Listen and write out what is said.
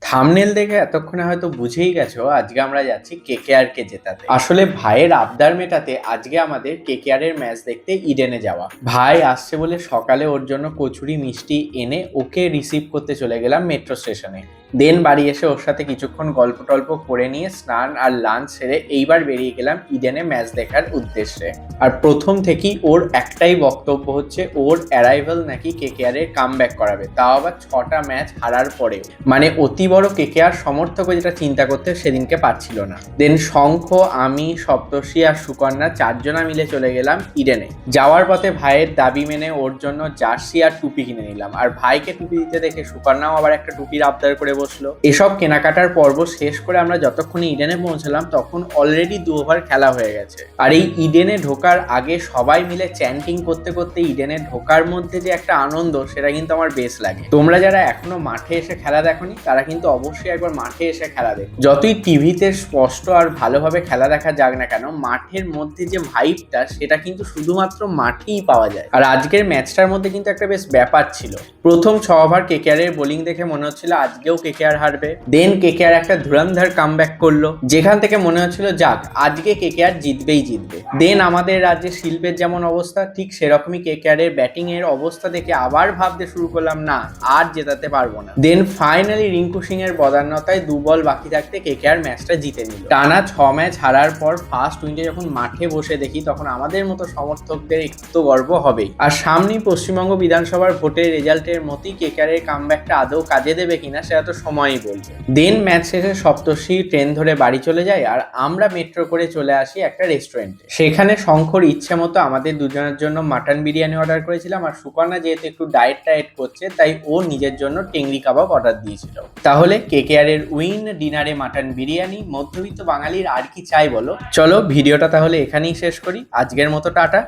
Thumbnail দেখে এতক্ষণে হয়তো বুঝেই গেছো আজকে আমরা যাচ্ছি কেকেআর কে জেতাতে। আসলে ভাইয়ের আবদার মেটাতে আজকে আমাদের কেকেআর এর ম্যাচ দেখতে ইডেনে যাওয়া। ভাই আসছে বলে সকালে ওর জন্য কচুরি মিষ্টি এনে ওকে রিসিভ করতে চলে গেলাম মেট্রো স্টেশনে। দেন বাড়ি এসে ওর সাথে কিছুক্ষণ গল্প টল্প করে নিয়ে স্নান আর লাঞ্চ সেরে এইবার বেরিয়ে গেলাম ইডেনে ম্যাচ দেখার উদ্দেশ্যে। আর প্রথম থেকেই ওর একটাই বক্তব্য হচ্ছে ওর অ্যারাইভাল নাকি কেকেআর এর কামব্যাক করাবে, তাও আবার 6টা ম্যাচ হারার পরেও। মানে অতি বড় কেকেআর সমর্থক যেটা চিন্তা করতে সেদিনকে পারছিল না। দেন শঙ্খ, আমি, সপ্তর্ষি আর সুকন্যা 4জনা মিলে চলে গেলাম ইডেনে। যাওয়ার পথে ভাইয়ের দাবি মেনে ওর জন্য জার্সি আর টুপি কিনে নিলাম। আর ভাইকে টুপি দিতে দেখে সুকন্যাও আবার একটা টুপির আবদার করে বসলো। এসব কেনাকাটার পর্ব শেষ করে আমরা যতক্ষণে ইডেনে পৌঁছলাম তখন অলরেডি 2 ওভার খেলা হয়ে গেছে। আর এই ইডেনে ঢোকার আগে সবাই মিলে চ্যান্টিং করতে করতে ইডেনে ঢোকার মধ্যে যে একটা আনন্দ সেটা কিন্তু আমার বেশ লাগে। তোমরা যারা এখনো মাঠে এসে খেলা দেখোনি তারা কিন্তু অবশ্যই একবার মাঠে এসে খেলা দেখো। যতই টিভিতে স্পষ্ট আর ভালোভাবে খেলা দেখা যাক না কেন, মাঠের মধ্যে যে ভাইবটা সেটা কিন্তু শুধুমাত্র মাঠেই পাওয়া যায়। আর আজকের ম্যাচটার মধ্যে কিন্তু একটা বেশ ব্যাপার ছিল। প্রথম 6 ওভার কেকেআর এর বোলিং দেখে মনে হচ্ছিল আজকেও কেকেআর হারবে। দেন কেকেআর একটা ধুরন্ধর কামব্যাক করলো, যেখান থেকে মনে হচ্ছিল যাক আজকে কেকেআর জিতবেই জিতবে। দেন আমাদের রাজ্যে শিল্পের যেমন অবস্থা ঠিক সেরকমই কেকেআর এর ব্যাটিং এর অবস্থা দেখে আবার ভাবতে শুরু করলাম না আর জেতাতে পারবো না। দেন ফাইনালি রিঙ্কু সিং এর বদান্যতায় 2 বল বাকি থাকতে কেকেআর ম্যাচটা জিতে নিল। টানা 6 ম্যাচ হারার পর ফার্স্ট উইন্ডে যখন মাঠে বসে দেখি তখন আমাদের মতো সমর্থকদের একটু গর্ব হবেই। আর সামনেই পশ্চিমবঙ্গ বিধানসভার ভোটের রেজাল্টের মতোই কেকেআর এর কামব্যাকটা আদৌ কাজে দেবে কিনা সেটা তো সময়ই বলবে। দেন ম্যাচ শেষে সপ্তর্ষি ট্রেন ধরে বাড়ি চলে যায় আর আমরা মেট্রো করে চলে আসি একটা রেস্টুরেন্টে। সেখানে শঙ্কর ইচ্ছে মতো আমাদের দুজনের জন্য মাটন বিরিয়ানি অর্ডার করেছিলাম। আর সুকন্যা যেহেতু একটু ডায়েট করছে তাই ও নিজের জন্য টেংরি কাবাব অর্ডার দিয়েছিল। তাহলে কেকেআর এর উইন, ডিনারে মাটন বিরিয়ানি, মধ্যবিত্ত বাঙালির আর কি চাই বলো। চলো ভিডিওটা তাহলে এখানেই শেষ করি। আজকের মতো টাটা।